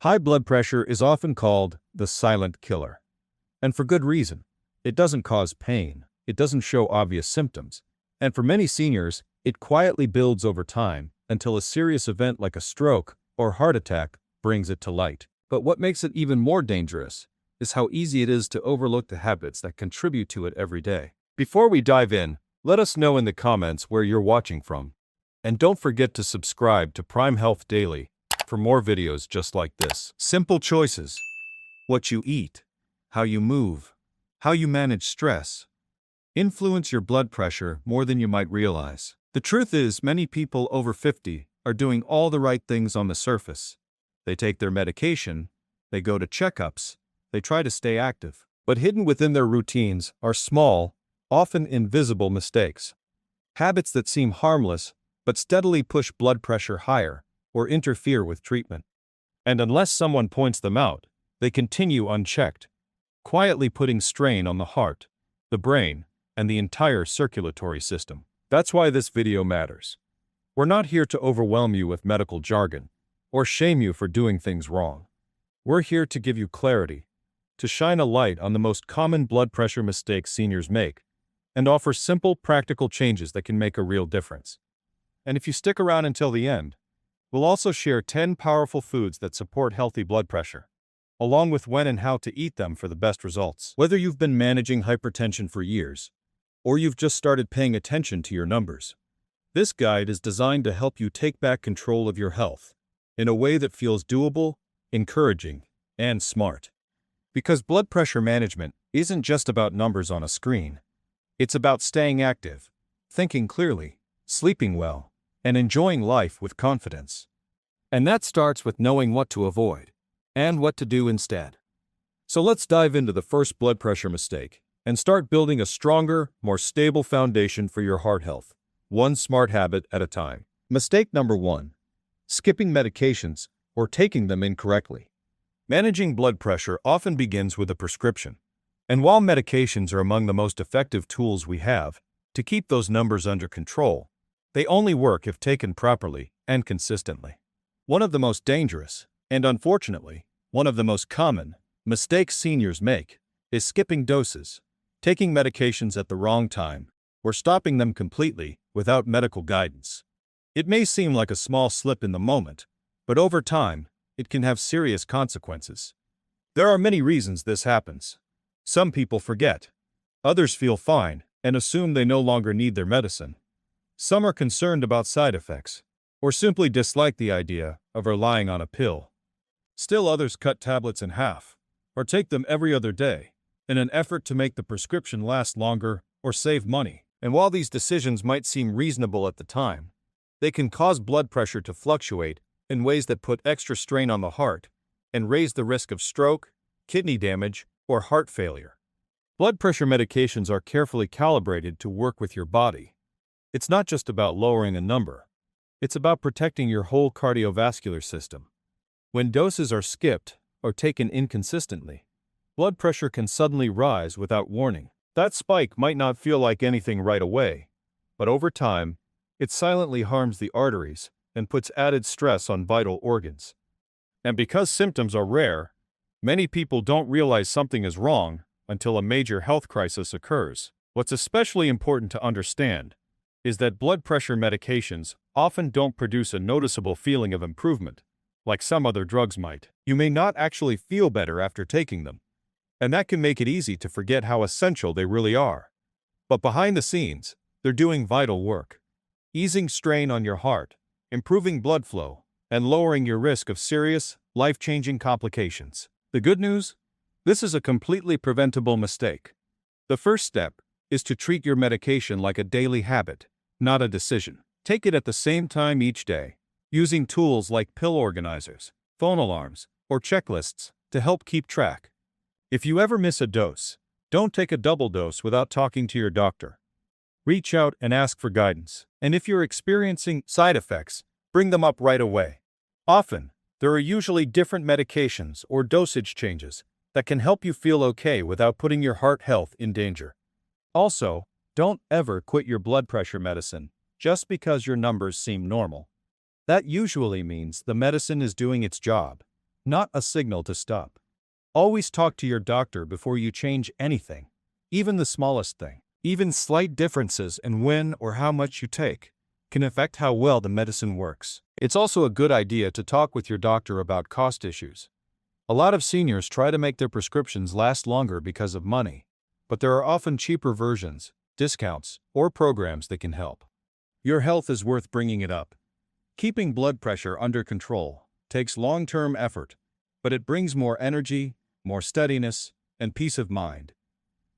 High blood pressure is often called the silent killer. And for good reason. It doesn't cause pain, it doesn't show obvious symptoms, and for many seniors, it quietly builds over time until a serious event like a stroke or heart attack brings it to light. But what makes it even more dangerous is how easy it is to overlook the habits that contribute to it every day. Before we dive in, let us know in the comments where you're watching from. And don't forget to subscribe to Prime Health Daily for more videos just like this. Simple choices. What you eat, how you move, how you manage stress, influence your blood pressure more than you might realize. The truth is, many people over 50 are doing all the right things on the surface. They take their medication, they go to checkups, they try to stay active. But hidden within their routines are small, often invisible mistakes. Habits that seem harmless, but steadily push blood pressure higher or interfere with treatment. And unless someone points them out, they continue unchecked, quietly putting strain on the heart, the brain, and the entire circulatory system. That's why this video matters. We're not here to overwhelm you with medical jargon or shame you for doing things wrong. We're here to give you clarity, to shine a light on the most common blood pressure mistakes seniors make, and offer simple, practical changes that can make a real difference. And if you stick around until the end, we'll also share 10 powerful foods that support healthy blood pressure, along with when and how to eat them for the best results. Whether you've been managing hypertension for years, or you've just started paying attention to your numbers, this guide is designed to help you take back control of your health in a way that feels doable, encouraging, and smart. Because blood pressure management isn't just about numbers on a screen. It's about staying active, thinking clearly, sleeping well, and enjoying life with confidence. And that starts with knowing what to avoid and what to do instead. So let's dive into the first blood pressure mistake and start building a stronger, more stable foundation for your heart health, one smart habit at a time. Mistake number 1. Skipping medications or taking them incorrectly. Managing blood pressure often begins with a prescription. And while medications are among the most effective tools we have to keep those numbers under control, they only work if taken properly and consistently. One of the most dangerous, and unfortunately, one of the most common, mistakes seniors make is skipping doses, taking medications at the wrong time, or stopping them completely without medical guidance. It may seem like a small slip in the moment, but over time, it can have serious consequences. There are many reasons this happens. Some people forget. Others feel fine and assume they no longer need their medicine. Some are concerned about side effects, or simply dislike the idea of relying on a pill. Still others cut tablets in half, or take them every other day, in an effort to make the prescription last longer or save money. And while these decisions might seem reasonable at the time, they can cause blood pressure to fluctuate in ways that put extra strain on the heart and raise the risk of stroke, kidney damage, or heart failure. Blood pressure medications are carefully calibrated to work with your body. It's not just about lowering a number. It's about protecting your whole cardiovascular system. When doses are skipped or taken inconsistently, blood pressure can suddenly rise without warning. That spike might not feel like anything right away, but over time, it silently harms the arteries and puts added stress on vital organs. And because symptoms are rare, many people don't realize something is wrong until a major health crisis occurs. What's especially important to understand is that blood pressure medications often don't produce a noticeable feeling of improvement, like some other drugs might. You may not actually feel better after taking them, and that can make it easy to forget how essential they really are. But behind the scenes, they're doing vital work, easing strain on your heart, improving blood flow, and lowering your risk of serious, life-changing complications. The good news? This is a completely preventable mistake. The first step is to treat your medication like a daily habit, not a decision. Take it at the same time each day, using tools like pill organizers, phone alarms, or checklists to help keep track. If you ever miss a dose, don't take a double dose without talking to your doctor. Reach out and ask for guidance. And if you're experiencing side effects, bring them up right away. Often, there are usually different medications or dosage changes that can help you feel okay without putting your heart health in danger. Also, don't ever quit your blood pressure medicine just because your numbers seem normal. That usually means the medicine is doing its job, not a signal to stop. Always talk to your doctor before you change anything, even the smallest thing. Even slight differences in when or how much you take can affect how well the medicine works. It's also a good idea to talk with your doctor about cost issues. A lot of seniors try to make their prescriptions last longer because of money, but there are often cheaper versions, discounts, or programs that can help. Your health is worth bringing it up. Keeping blood pressure under control takes long-term effort, but it brings more energy, more steadiness, and peace of mind.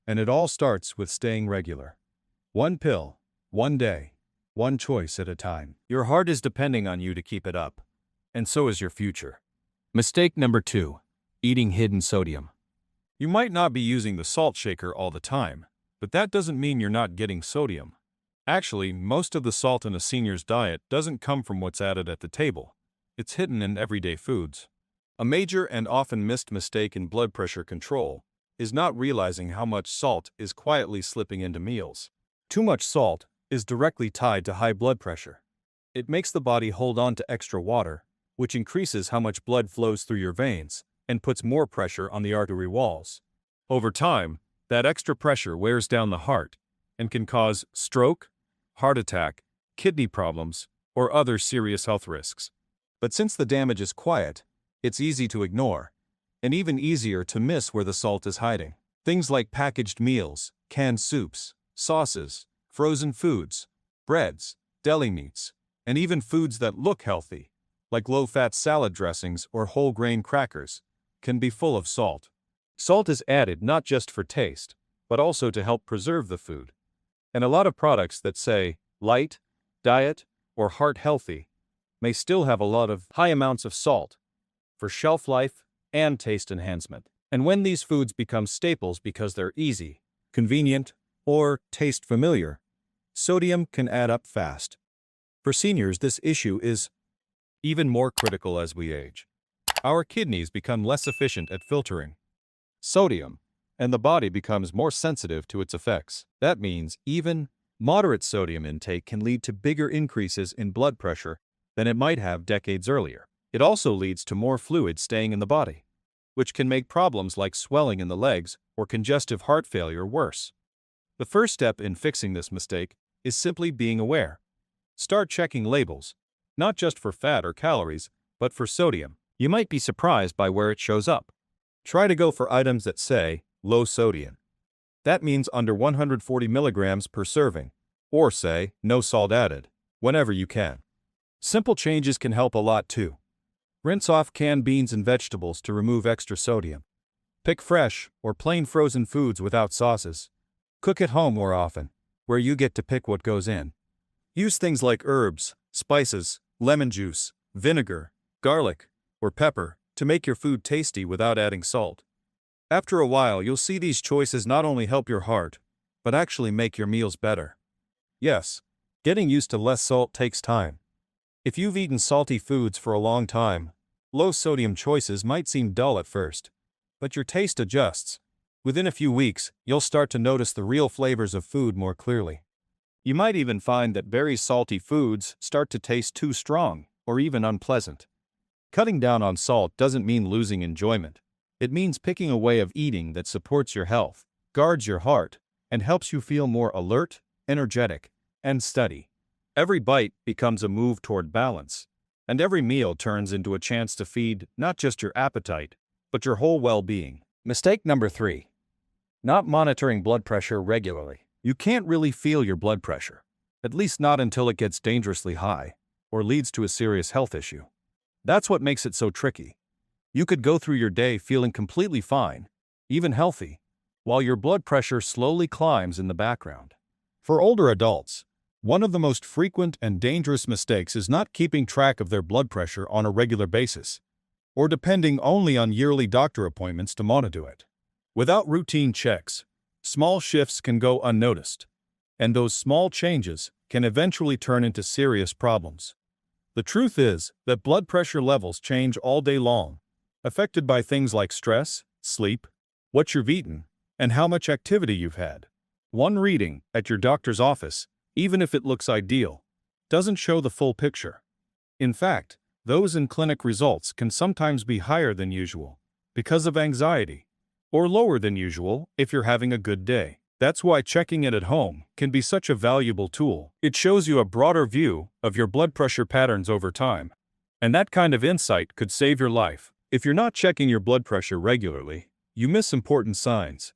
And it all starts with staying regular. One pill, one day, one choice at a time. Your heart is depending on you to keep it up, and so is your future. Mistake number 2, eating hidden sodium. You might not be using the salt shaker all the time, but that doesn't mean you're not getting sodium. Actually, most of the salt in a senior's diet doesn't come from what's added at the table. It's hidden in everyday foods. A major and often missed mistake in blood pressure control is not realizing how much salt is quietly slipping into meals. Too much salt is directly tied to high blood pressure. It makes the body hold on to extra water, which increases how much blood flows through your veins and puts more pressure on the artery walls. Over time, that extra pressure wears down the heart and can cause stroke, heart attack, kidney problems, or other serious health risks. But since the damage is quiet, it's easy to ignore, and even easier to miss where the salt is hiding. Things like packaged meals, canned soups, sauces, frozen foods, breads, deli meats, and even foods that look healthy, like low-fat salad dressings or whole-grain crackers, can be full of salt. Salt is added not just for taste, but also to help preserve the food. And a lot of products that say light, diet, or heart healthy may still have a lot of high amounts of salt for shelf life and taste enhancement. And when these foods become staples because they're easy, convenient, or taste familiar, sodium can add up fast. For seniors, this issue is even more critical as we age. Our kidneys become less efficient at filtering sodium, and the body becomes more sensitive to its effects. That means even moderate sodium intake can lead to bigger increases in blood pressure than it might have decades earlier. It also leads to more fluid staying in the body, which can make problems like swelling in the legs or congestive heart failure worse. The first step in fixing this mistake is simply being aware. Start checking labels, not just for fat or calories, but for sodium. You might be surprised by where it shows up. Try to go for items that say low sodium. That means under 140 milligrams per serving, or say no salt added, whenever you can. Simple changes can help a lot too. Rinse off canned beans and vegetables to remove extra sodium. Pick fresh or plain frozen foods without sauces. Cook at home more often, where you get to pick what goes in. Use things like herbs, spices, lemon juice, vinegar, garlic, or pepper to make your food tasty without adding salt. After a while, you'll see these choices not only help your heart, but actually make your meals better. Yes, getting used to less salt takes time. If you've eaten salty foods for a long time, low-sodium choices might seem dull at first, but your taste adjusts. Within a few weeks, you'll start to notice the real flavors of food more clearly. You might even find that very salty foods start to taste too strong or even unpleasant. Cutting down on salt doesn't mean losing enjoyment. It means picking a way of eating that supports your health, guards your heart, and helps you feel more alert, energetic, and steady. Every bite becomes a move toward balance, and every meal turns into a chance to feed not just your appetite, but your whole well-being. Mistake number 3. Not monitoring blood pressure regularly. You can't really feel your blood pressure, at least not until it gets dangerously high or leads to a serious health issue. That's what makes it so tricky. You could go through your day feeling completely fine, even healthy, while your blood pressure slowly climbs in the background. For older adults, one of the most frequent and dangerous mistakes is not keeping track of their blood pressure on a regular basis, or depending only on yearly doctor appointments to monitor it. Without routine checks, small shifts can go unnoticed, and those small changes can eventually turn into serious problems. The truth is that blood pressure levels change all day long, affected by things like stress, sleep, what you've eaten, and how much activity you've had. One reading at your doctor's office, even if it looks ideal, doesn't show the full picture. In fact, Those in clinic results can sometimes be higher than usual because of anxiety, or lower than usual if you're having a good day. That's why checking it at home can be such a valuable tool. It shows you a broader view of your blood pressure patterns over time. And that kind of insight could save your life. If you're not checking your blood pressure regularly, you miss important signs.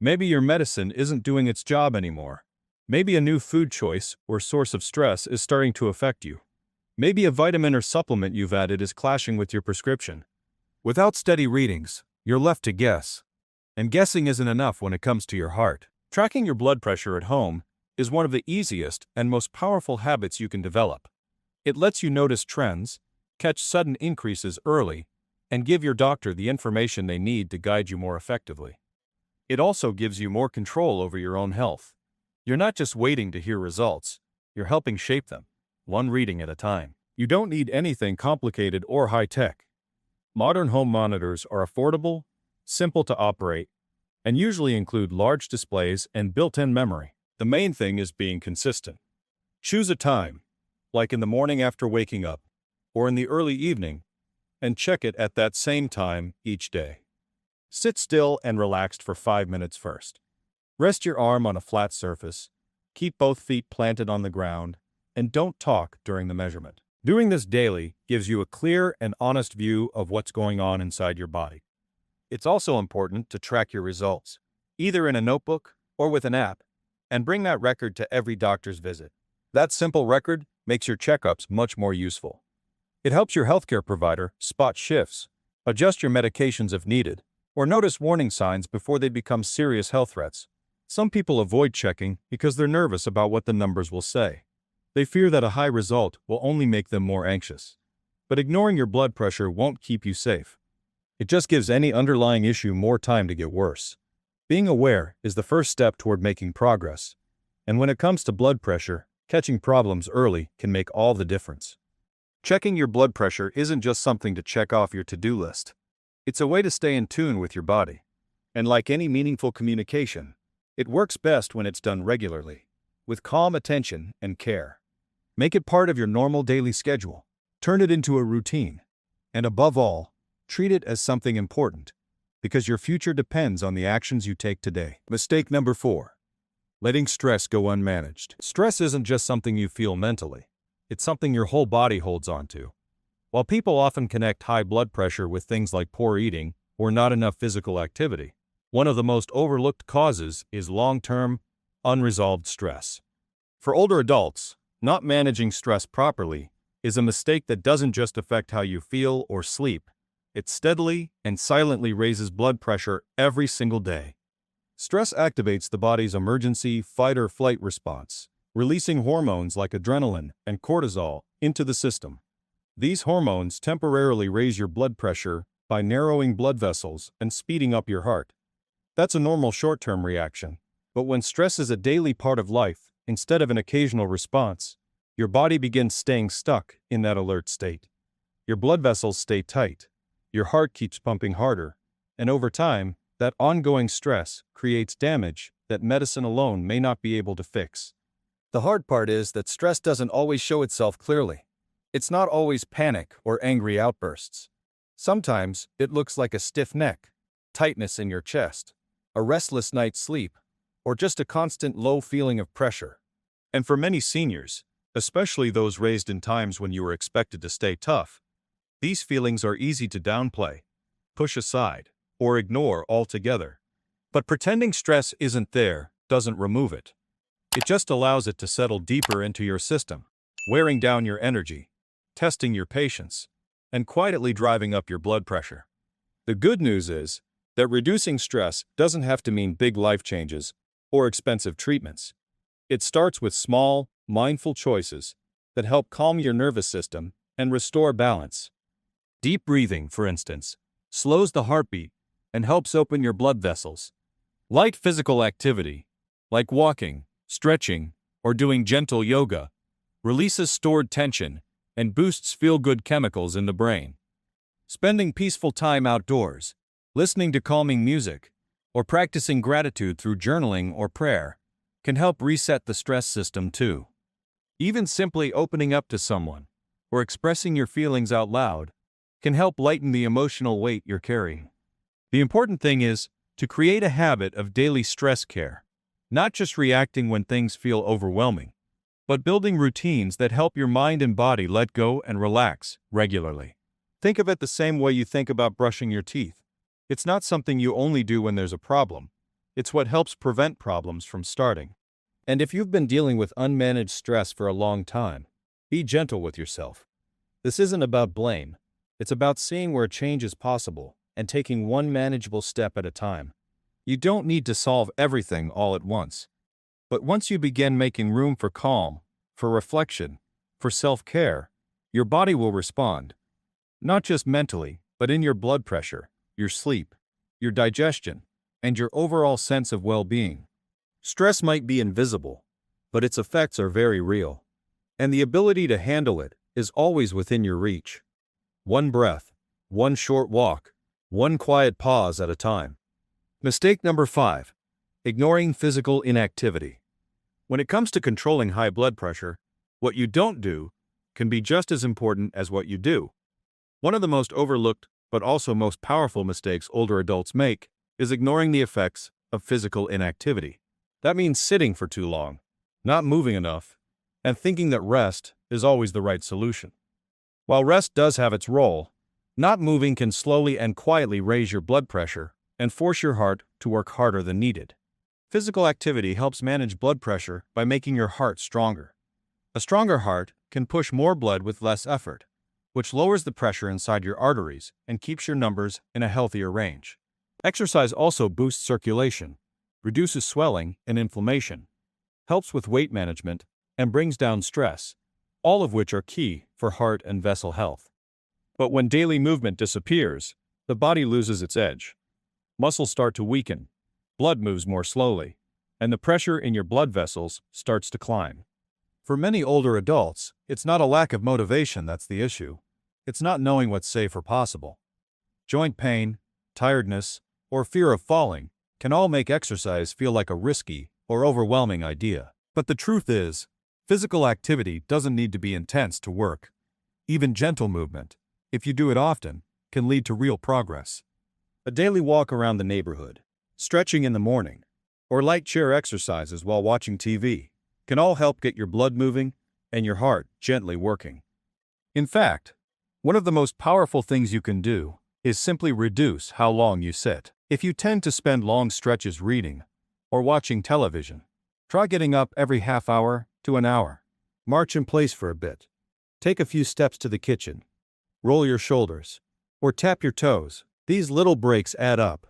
Maybe your medicine isn't doing its job anymore. Maybe a new food choice or source of stress is starting to affect you. Maybe a vitamin or supplement you've added is clashing with your prescription. Without steady readings, you're left to guess. And guessing isn't enough when it comes to your heart. Tracking your blood pressure at home is one of the easiest and most powerful habits you can develop. It lets you notice trends, catch sudden increases early, and give your doctor the information they need to guide you more effectively. It also gives you more control over your own health. You're not just waiting to hear results, you're helping shape them, one reading at a time. You don't need anything complicated or high-tech. Modern home monitors are affordable, simple to operate, and usually include large displays and built-in memory. The main thing is being consistent. Choose a time, like in the morning after waking up, or in the early evening, and check it at that same time each day. Sit still and relaxed for 5 minutes first. Rest your arm on a flat surface, keep both feet planted on the ground, and don't talk during the measurement. Doing this daily gives you a clear and honest view of what's going on inside your body. It's also important to track your results, either in a notebook or with an app, and bring that record to every doctor's visit. That simple record makes your checkups much more useful. It helps your healthcare provider spot shifts, adjust your medications if needed, or notice warning signs before they become serious health threats. Some people avoid checking because they're nervous about what the numbers will say. They fear that a high result will only make them more anxious. But ignoring your blood pressure won't keep you safe. It just gives any underlying issue more time to get worse. Being aware is the first step toward making progress. And when it comes to blood pressure, catching problems early can make all the difference. Checking your blood pressure isn't just something to check off your to-do list. It's a way to stay in tune with your body. And like any meaningful communication, it works best when it's done regularly, with calm attention and care. Make it part of your normal daily schedule. Turn it into a routine. And above all, treat it as something important, because your future depends on the actions you take today. Mistake number 4. Letting stress go unmanaged. Stress isn't just something you feel mentally. It's something your whole body holds on to. While people often connect high blood pressure with things like poor eating or not enough physical activity, one of the most overlooked causes is long-term, unresolved stress. For older adults, not managing stress properly is a mistake that doesn't just affect how you feel or sleep. It steadily and silently raises blood pressure every single day. Stress activates the body's emergency fight-or-flight response, releasing hormones like adrenaline and cortisol into the system. These hormones temporarily raise your blood pressure by narrowing blood vessels and speeding up your heart. That's a normal short-term reaction, but when stress is a daily part of life instead of an occasional response, your body begins staying stuck in that alert state. Your blood vessels stay tight, your heart keeps pumping harder, and over time, that ongoing stress creates damage that medicine alone may not be able to fix. The hard part is that stress doesn't always show itself clearly. It's not always panic or angry outbursts. Sometimes it looks like a stiff neck, tightness in your chest, a restless night's sleep, or just a constant low feeling of pressure. And for many seniors, especially those raised in times when you were expected to stay tough, these feelings are easy to downplay, push aside, or ignore altogether. But pretending stress isn't there doesn't remove it. It just allows it to settle deeper into your system, wearing down your energy, testing your patience, and quietly driving up your blood pressure. The good news is that reducing stress doesn't have to mean big life changes or expensive treatments. It starts with small, mindful choices that help calm your nervous system and restore balance. Deep breathing, for instance, slows the heartbeat and helps open your blood vessels. Light physical activity, like walking, stretching, or doing gentle yoga, releases stored tension and boosts feel-good chemicals in the brain. Spending peaceful time outdoors, listening to calming music, or practicing gratitude through journaling or prayer can help reset the stress system too. Even simply opening up to someone, or expressing your feelings out loud can help lighten the emotional weight you're carrying. The important thing is to create a habit of daily stress care, not just reacting when things feel overwhelming, but building routines that help your mind and body let go and relax regularly. Think of it the same way you think about brushing your teeth. It's not something you only do when there's a problem. It's what helps prevent problems from starting. And if you've been dealing with unmanaged stress for a long time, be gentle with yourself. This isn't about blame. It's about seeing where change is possible and taking one manageable step at a time. You don't need to solve everything all at once. But once you begin making room for calm, for reflection, for self-care, your body will respond. Not just mentally, but in your blood pressure, your sleep, your digestion, and your overall sense of well-being. Stress might be invisible, but its effects are very real. And the ability to handle it is always within your reach. One breath, one short walk, one quiet pause at a time. Mistake number 5. Ignoring physical inactivity. When it comes to controlling high blood pressure, what you don't do can be just as important as what you do. One of the most overlooked, but also most powerful mistakes older adults make is ignoring the effects of physical inactivity. That means sitting for too long, not moving enough, and thinking that rest is always the right solution. While rest does have its role, not moving can slowly and quietly raise your blood pressure and force your heart to work harder than needed. Physical activity helps manage blood pressure by making your heart stronger. A stronger heart can push more blood with less effort, which lowers the pressure inside your arteries and keeps your numbers in a healthier range. Exercise also boosts circulation, reduces swelling and inflammation, helps with weight management, and brings down stress, all of which are key for heart and vessel health. But when daily movement disappears, the body loses its edge. Muscles start to weaken, blood moves more slowly, and the pressure in your blood vessels starts to climb. For many older adults, it's not a lack of motivation that's the issue. It's not knowing what's safe or possible. Joint pain, tiredness, or fear of falling can all make exercise feel like a risky or overwhelming idea. But the truth is, physical activity doesn't need to be intense to work. Even gentle movement, if you do it often, can lead to real progress. A daily walk around the neighborhood, stretching in the morning, or light chair exercises while watching TV can all help get your blood moving and your heart gently working. In fact, one of the most powerful things you can do is simply reduce how long you sit. If you tend to spend long stretches reading or watching television, try getting up every half hour to an hour. March in place for a bit. Take a few steps to the kitchen. Roll your shoulders, or tap your toes. These little breaks add up.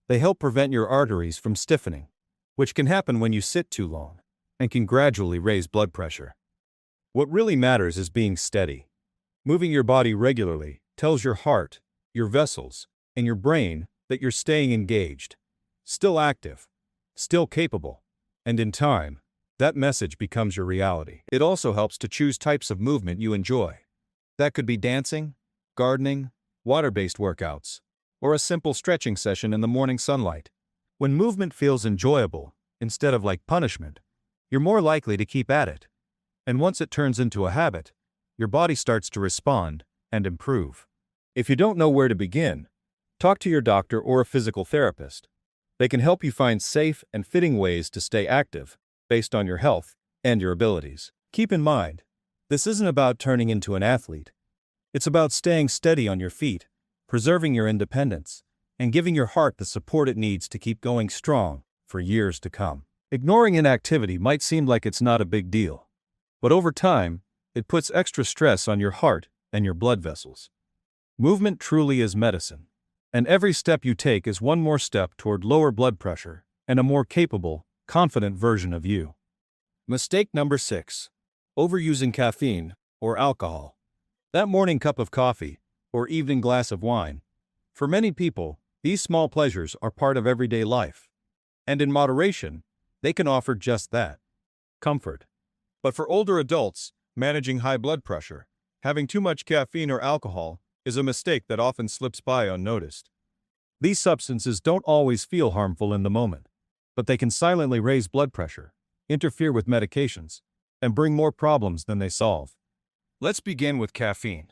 They help prevent your arteries from stiffening, which can happen when you sit too long, and can gradually raise blood pressure. What really matters is being steady. Moving your body regularly tells your heart, your vessels, and your brain that you're staying engaged, still active, still capable, and in time, that message becomes your reality. It also helps to choose types of movement you enjoy. That could be dancing, gardening, water-based workouts, or a simple stretching session in the morning sunlight. When movement feels enjoyable, instead of like punishment, you're more likely to keep at it. And once it turns into a habit, your body starts to respond and improve. If you don't know where to begin, talk to your doctor or a physical therapist. They can help you find safe and fitting ways to stay active based on your health and your abilities. Keep in mind, this isn't about turning into an athlete. It's about staying steady on your feet, preserving your independence, and giving your heart the support it needs to keep going strong for years to come. Ignoring inactivity might seem like it's not a big deal, but over time, it puts extra stress on your heart and your blood vessels. Movement truly is medicine, and every step you take is one more step toward lower blood pressure and a more capable, confident version of you. Mistake number 6. Overusing caffeine or alcohol. That morning cup of coffee or evening glass of wine. For many people, these small pleasures are part of everyday life. And in moderation, they can offer just that, comfort. But for older adults, managing high blood pressure, having too much caffeine or alcohol is a mistake that often slips by unnoticed. These substances don't always feel harmful in the moment, but they can silently raise blood pressure, interfere with medications, and bring more problems than they solve. Let's begin with caffeine.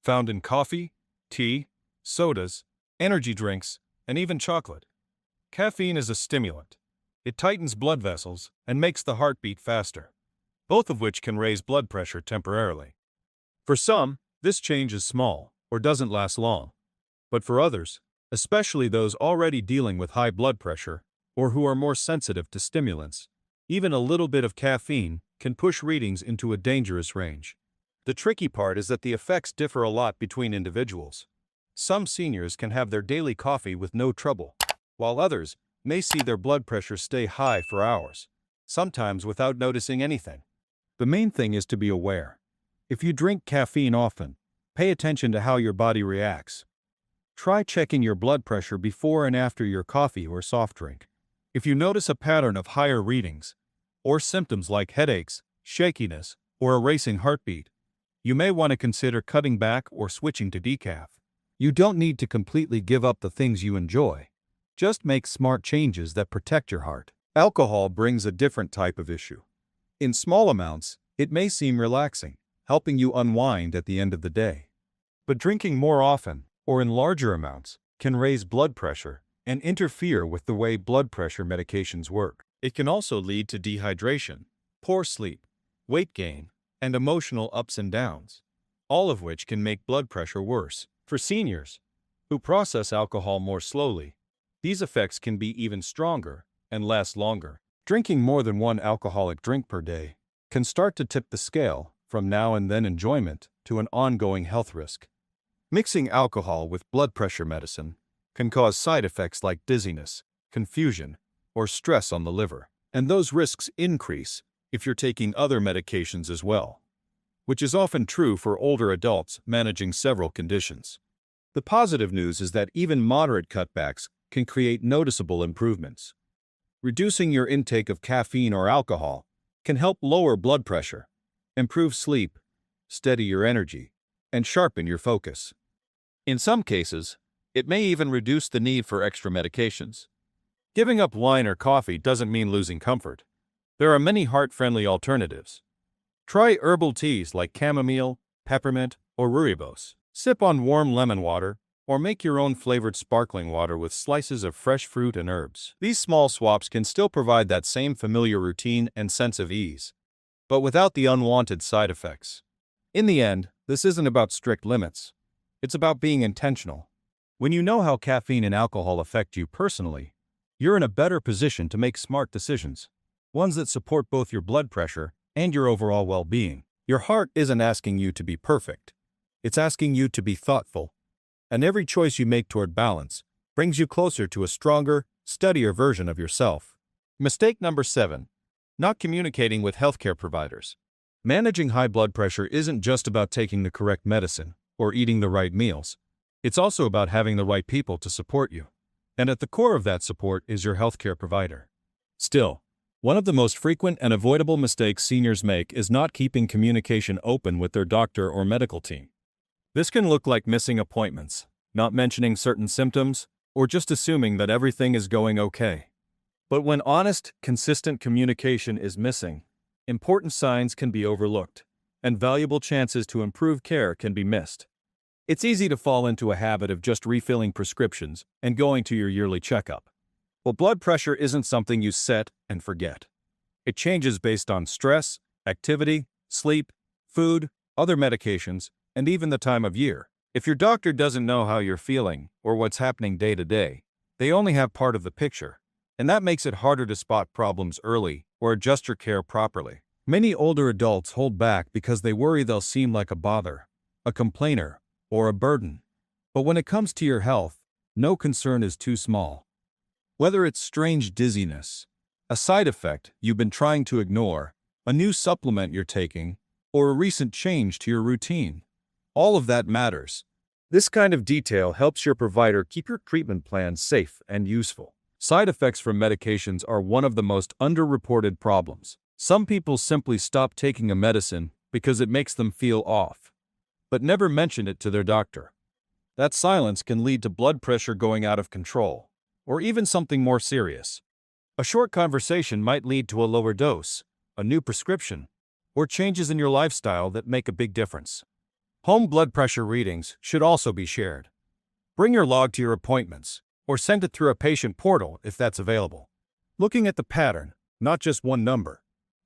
Found in coffee, tea, sodas, energy drinks, and even chocolate. Caffeine is a stimulant. It tightens blood vessels and makes the heart beat faster, both of which can raise blood pressure temporarily. For some, this change is small or doesn't last long. But for others, especially those already dealing with high blood pressure or who are more sensitive to stimulants, even a little bit of caffeine can push readings into a dangerous range. The tricky part is that the effects differ a lot between individuals. Some seniors can have their daily coffee with no trouble, while others may see their blood pressure stay high for hours, sometimes without noticing anything. The main thing is to be aware. If you drink caffeine often, pay attention to how your body reacts. Try checking your blood pressure before and after your coffee or soft drink. If you notice a pattern of higher readings, or symptoms like headaches, shakiness, or a racing heartbeat, you may want to consider cutting back or switching to decaf. You don't need to completely give up the things you enjoy. Just make smart changes that protect your heart. Alcohol brings a different type of issue. In small amounts, it may seem relaxing, helping you unwind at the end of the day. But drinking more often, or in larger amounts, can raise blood pressure and interfere with the way blood pressure medications work. It can also lead to dehydration, poor sleep, weight gain, and emotional ups and downs, all of which can make blood pressure worse. For seniors, who process alcohol more slowly, these effects can be even stronger and last longer. Drinking more than one alcoholic drink per day can start to tip the scale from now and then enjoyment to an ongoing health risk. Mixing alcohol with blood pressure medicine can cause side effects like dizziness, confusion, or stress on the liver, and those risks increase if you're taking other medications as well, which is often true for older adults managing several conditions. The positive news is that even moderate cutbacks can create noticeable improvements. Reducing your intake of caffeine or alcohol can help lower blood pressure, improve sleep, steady your energy, and sharpen your focus. In some cases, it may even reduce the need for extra medications. Giving up wine or coffee doesn't mean losing comfort. There are many heart-friendly alternatives. Try herbal teas like chamomile, peppermint, or rooibos. Sip on warm lemon water, or make your own flavored sparkling water with slices of fresh fruit and herbs. These small swaps can still provide that same familiar routine and sense of ease, but without the unwanted side effects. In the end, this isn't about strict limits. It's about being intentional. When you know how caffeine and alcohol affect you personally, you're in a better position to make smart decisions, ones that support both your blood pressure and your overall well-being. Your heart isn't asking you to be perfect. It's asking you to be thoughtful. And every choice you make toward balance brings you closer to a stronger, steadier version of yourself. Mistake number 7. Not communicating with healthcare providers. Managing high blood pressure isn't just about taking the correct medicine or eating the right meals. It's also about having the right people to support you. And at the core of that support is your healthcare provider. Still, one of the most frequent and avoidable mistakes seniors make is not keeping communication open with their doctor or medical team. This can look like missing appointments, not mentioning certain symptoms, or just assuming that everything is going okay. But when honest, consistent communication is missing, important signs can be overlooked, and valuable chances to improve care can be missed. It's easy to fall into a habit of just refilling prescriptions and going to your yearly checkup. Well, blood pressure isn't something you set and forget. It changes based on stress, activity, sleep, food, other medications, and even the time of year. If your doctor doesn't know how you're feeling or what's happening day to day, they only have part of the picture, and that makes it harder to spot problems early or adjust your care properly. Many older adults hold back because they worry they'll seem like a bother, a complainer, or a burden. But when it comes to your health, no concern is too small. Whether it's strange dizziness, a side effect you've been trying to ignore, a new supplement you're taking, or a recent change to your routine, all of that matters. This kind of detail helps your provider keep your treatment plan safe and useful. Side effects from medications are one of the most underreported problems. Some people simply stop taking a medicine because it makes them feel off, but never mention it to their doctor. That silence can lead to blood pressure going out of control, or even something more serious. A short conversation might lead to a lower dose, a new prescription, or changes in your lifestyle that make a big difference. Home blood pressure readings should also be shared. Bring your log to your appointments, or send it through a patient portal if that's available. Looking at the pattern, not just one number,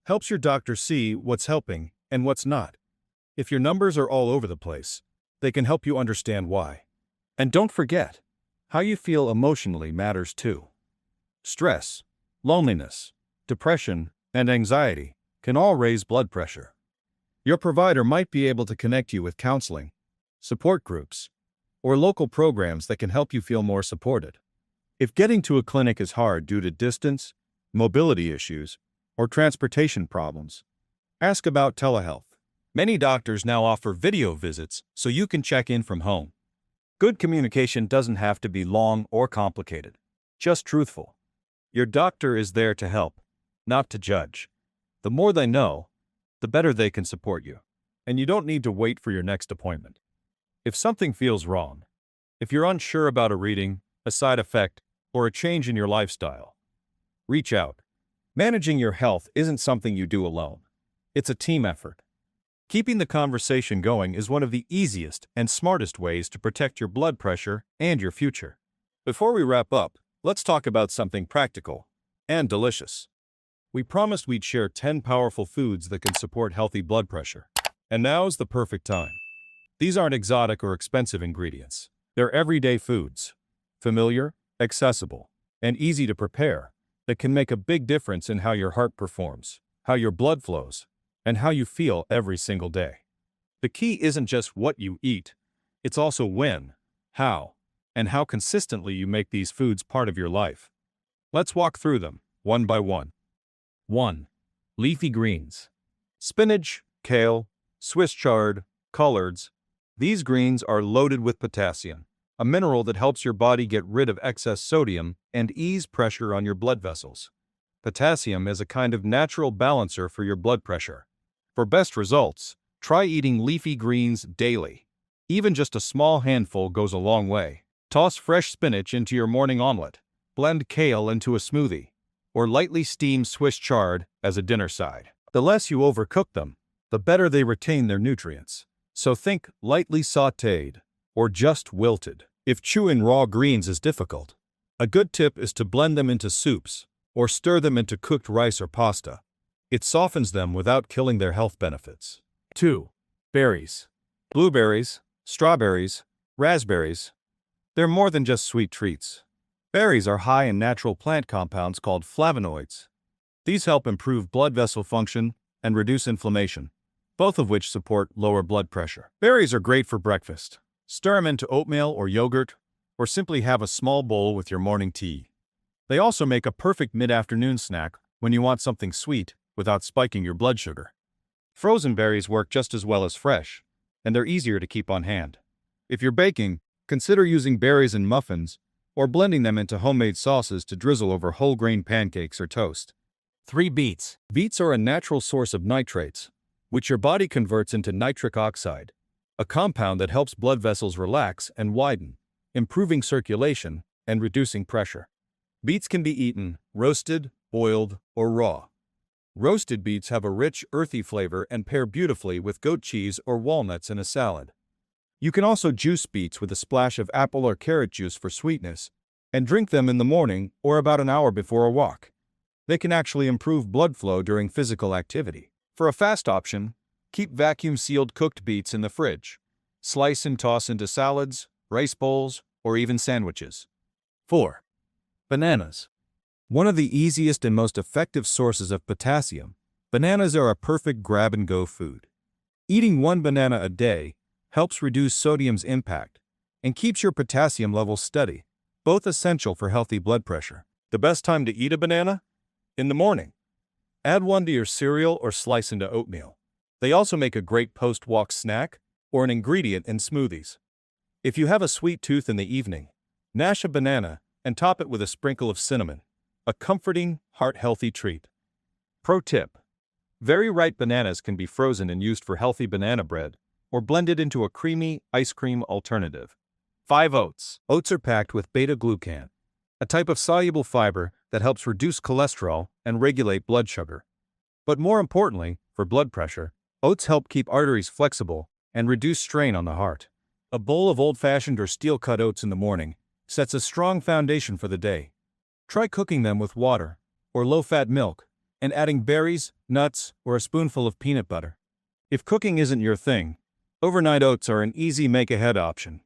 helps your doctor see what's helping and what's not. If your numbers are all over the place, they can help you understand why. And don't forget, how you feel emotionally matters too. Stress, loneliness, depression, and anxiety can all raise blood pressure. Your provider might be able to connect you with counseling, support groups, or local programs that can help you feel more supported. If getting to a clinic is hard due to distance, mobility issues, or transportation problems, ask about telehealth. Many doctors now offer video visits so you can check in from home. Good communication doesn't have to be long or complicated, just truthful. Your doctor is there to help, not to judge. The more they know, the better they can support you, and you don't need to wait for your next appointment. If something feels wrong, if you're unsure about a reading, a side effect, or a change in your lifestyle, reach out. Managing your health isn't something you do alone. It's a team effort. Keeping the conversation going is one of the easiest and smartest ways to protect your blood pressure and your future. Before we wrap up, let's talk about something practical and delicious. We promised we'd share 10 powerful foods that can support healthy blood pressure. And now's the perfect time. These aren't exotic or expensive ingredients. They're everyday foods, familiar, accessible, and easy to prepare, that can make a big difference in how your heart performs, how your blood flows, and how you feel every single day. The key isn't just what you eat, it's also when, how, and how consistently you make these foods part of your life. Let's walk through them, one by one. 1. Leafy greens. Spinach, kale, Swiss chard, collards. These greens are loaded with potassium, a mineral that helps your body get rid of excess sodium and ease pressure on your blood vessels. Potassium is a kind of natural balancer for your blood pressure. For best results, try eating leafy greens daily. Even just a small handful goes a long way. Toss fresh spinach into your morning omelet, blend kale into a smoothie, or lightly steam Swiss chard as a dinner side. The less you overcook them, the better they retain their nutrients. So think lightly sautéed, or just wilted. If chewing raw greens is difficult, a good tip is to blend them into soups, or stir them into cooked rice or pasta. It softens them without killing their health benefits. 2. Berries. Blueberries, strawberries, raspberries. They're more than just sweet treats. Berries are high in natural plant compounds called flavonoids. These help improve blood vessel function and reduce inflammation, both of which support lower blood pressure. Berries are great for breakfast. Stir them into oatmeal or yogurt, or simply have a small bowl with your morning tea. They also make a perfect mid-afternoon snack when you want something sweet without spiking your blood sugar. Frozen berries work just as well as fresh, and they're easier to keep on hand. If you're baking, consider using berries in muffins or blending them into homemade sauces to drizzle over whole grain pancakes or toast. 3. Beets. Beets are a natural source of nitrates, which your body converts into nitric oxide, a compound that helps blood vessels relax and widen, improving circulation and reducing pressure. Beets can be eaten roasted, boiled, or raw. Roasted beets have a rich, earthy flavor and pair beautifully with goat cheese or walnuts in a salad. You can also juice beets with a splash of apple or carrot juice for sweetness, and drink them in the morning or about an hour before a walk. They can actually improve blood flow during physical activity. For a fast option, keep vacuum-sealed cooked beets in the fridge. Slice and toss into salads, rice bowls, or even sandwiches. 4. Bananas. One of the easiest and most effective sources of potassium, bananas are a perfect grab-and-go food. Eating one banana a day helps reduce sodium's impact and keeps your potassium levels steady, both essential for healthy blood pressure. The best time to eat a banana? In the morning. Add one to your cereal or slice into oatmeal. They also make a great post-walk snack or an ingredient in smoothies. If you have a sweet tooth in the evening, mash a banana and top it with a sprinkle of cinnamon. A comforting, heart-healthy treat. Pro tip: very ripe bananas can be frozen and used for healthy banana bread, or blended into a creamy ice cream alternative. 5. Oats. Oats are packed with beta-glucan, a type of soluble fiber that helps reduce cholesterol and regulate blood sugar. But more importantly, For blood pressure, oats help keep arteries flexible and reduce strain on the heart. A bowl of old-fashioned or steel-cut oats in the morning sets a strong foundation for the day. Try cooking them with water or low-fat milk and adding berries, nuts, or a spoonful of peanut butter. If cooking isn't your thing, overnight oats are an easy make-ahead option.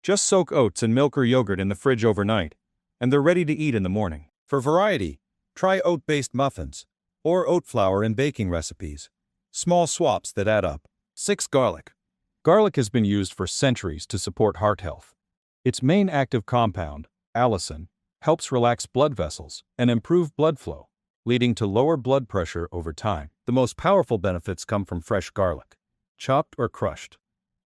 Just soak oats in milk or yogurt in the fridge overnight, and they're ready to eat in the morning. For variety, try oat-based muffins or oat flour in baking recipes. Small swaps that add up. 6. Garlic. Garlic has been used for centuries to support heart health. Its main active compound, allicin, helps relax blood vessels and improve blood flow, leading to lower blood pressure over time. The most powerful benefits come from fresh garlic, chopped or crushed.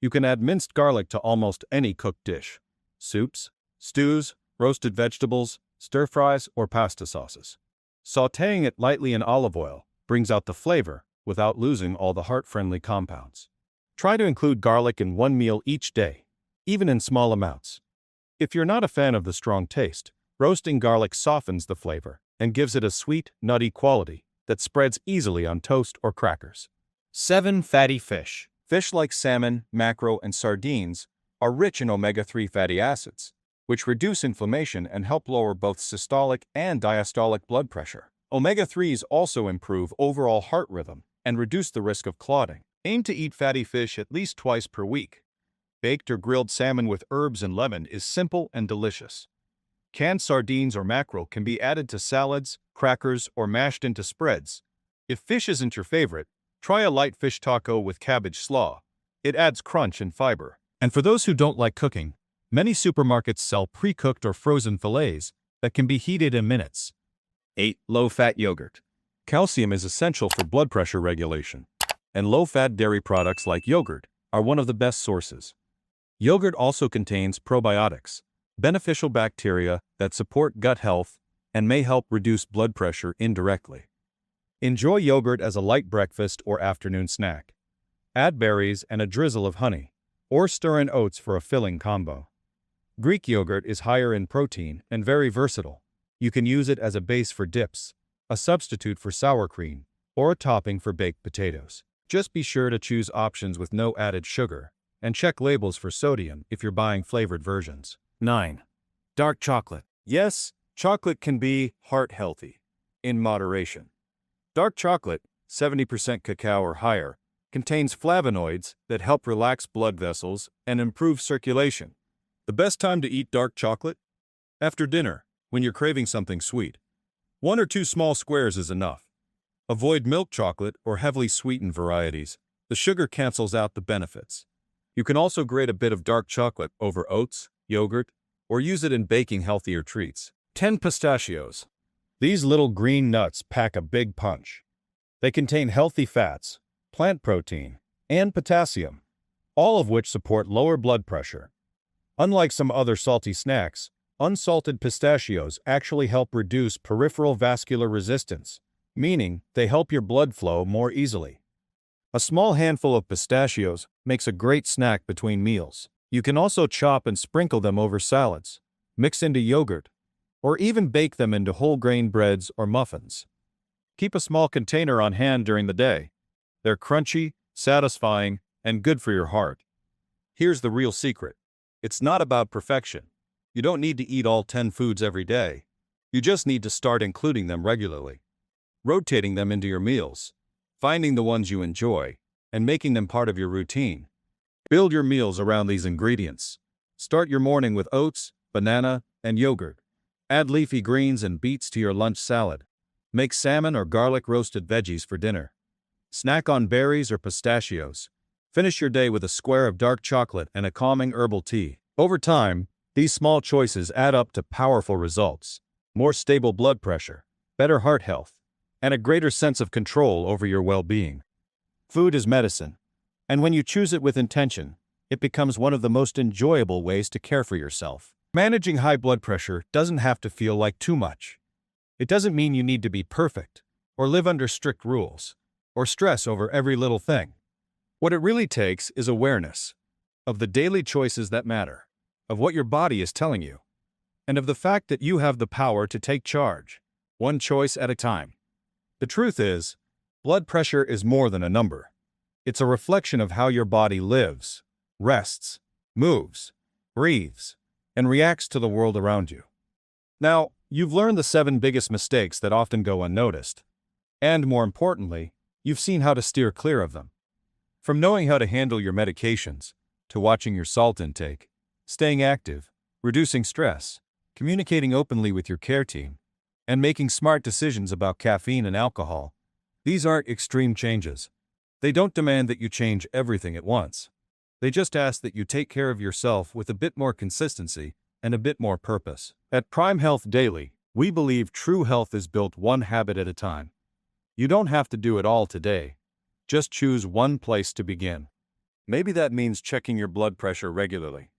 You can add minced garlic to almost any cooked dish: soups, stews, roasted vegetables, stir-fries, or pasta sauces. Sautéing it lightly in olive oil brings out the flavor without losing all the heart-friendly compounds. Try to include garlic in one meal each day, even in small amounts. If you're not a fan of the strong taste, roasting garlic softens the flavor and gives it a sweet, nutty quality that spreads easily on toast or crackers. 7. Fatty fish. Fish like salmon, mackerel, and sardines are rich in omega-3 fatty acids, which reduce inflammation and help lower both systolic and diastolic blood pressure. Omega-3s also improve overall heart rhythm and reduce the risk of clotting. Aim to eat fatty fish at least twice per week. Baked or grilled salmon with herbs and lemon is simple and delicious. Canned sardines or mackerel can be added to salads, crackers, or mashed into spreads. If fish isn't your favorite, try a light fish taco with cabbage slaw. It adds crunch and fiber. And for those who don't like cooking, many supermarkets sell pre-cooked or frozen fillets that can be heated in minutes. 8. Low-fat yogurt. Calcium is essential for blood pressure regulation, and low-fat dairy products like yogurt are one of the best sources. Yogurt also contains probiotics, beneficial bacteria that support gut health and may help reduce blood pressure indirectly. Enjoy yogurt as a light breakfast or afternoon snack. Add berries and a drizzle of honey, or stir in oats for a filling combo. Greek yogurt is higher in protein and very versatile. You can use it as a base for dips, a substitute for sour cream, or a topping for baked potatoes. Just be sure to choose options with no added sugar, and check labels for sodium if you're buying flavored versions. 9. Dark chocolate. Yes, chocolate can be heart-healthy, in moderation. Dark chocolate, 70% cacao or higher, contains flavonoids that help relax blood vessels and improve circulation. The best time to eat dark chocolate? After dinner, when you're craving something sweet. 1 or 2 small squares is enough. Avoid milk chocolate or heavily sweetened varieties. The sugar cancels out the benefits. You can also grate a bit of dark chocolate over oats, yogurt, or use it in baking healthier treats. 10. Pistachios. These little green nuts pack a big punch. They contain healthy fats, plant protein, and potassium, all of which support lower blood pressure. Unlike some other salty snacks, unsalted pistachios actually help reduce peripheral vascular resistance, meaning they help your blood flow more easily. A small handful of pistachios makes a great snack between meals. You can also chop and sprinkle them over salads, mix into yogurt, or even bake them into whole grain breads or muffins. Keep a small container on hand during the day. They're crunchy, satisfying, and good for your heart. Here's the real secret. It's not about perfection. You don't need to eat all 10 foods every day. You just need to start including them regularly, rotating them into your meals, finding the ones you enjoy, and making them part of your routine. Build your meals around these ingredients. Start your morning with oats, banana, and yogurt. Add leafy greens and beets to your lunch salad. Make salmon or garlic roasted veggies for dinner. Snack on berries or pistachios. Finish your day with a square of dark chocolate and a calming herbal tea. Over time, these small choices add up to powerful results: more stable blood pressure, better heart health, and a greater sense of control over your well-being. Food is medicine, and when you choose it with intention, it becomes one of the most enjoyable ways to care for yourself. Managing high blood pressure doesn't have to feel like too much. It doesn't mean you need to be perfect, or live under strict rules, or stress over every little thing. What it really takes is awareness of the daily choices that matter, of what your body is telling you, and of the fact that you have the power to take charge, one choice at a time. The truth is, Blood pressure is more than a number. It's a reflection of how your body lives, rests, moves, breathes, and reacts to the world around you. Now, you've learned the 7 biggest mistakes that often go unnoticed. And more importantly, you've seen how to steer clear of them. From knowing how to handle your medications, to watching your salt intake, staying active, reducing stress, communicating openly with your care team, and making smart decisions about caffeine and alcohol, these aren't extreme changes. They don't demand that you change everything at once. They just ask that you take care of yourself with a bit more consistency and a bit more purpose. At Prime Health Daily, we believe true health is built one habit at a time. You don't have to do it all today. Just choose one place to begin. Maybe that means checking your blood pressure regularly.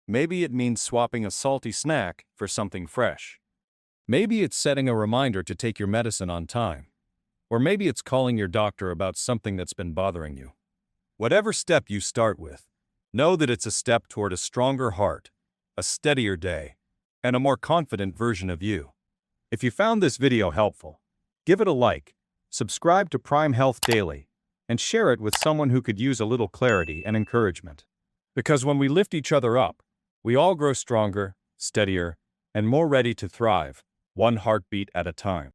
Maybe it means swapping a salty snack for something fresh. Maybe it's setting a reminder to take your medicine on time. Or maybe it's calling your doctor about something that's been bothering you. Whatever step you start with, know that it's a step toward a stronger heart, a steadier day, and a more confident version of you. If you found this video helpful, give it a like, subscribe to Prime Health Daily, and share it with someone who could use a little clarity and encouragement. Because when we lift each other up, we all grow stronger, steadier, and more ready to thrive, one heartbeat at a time.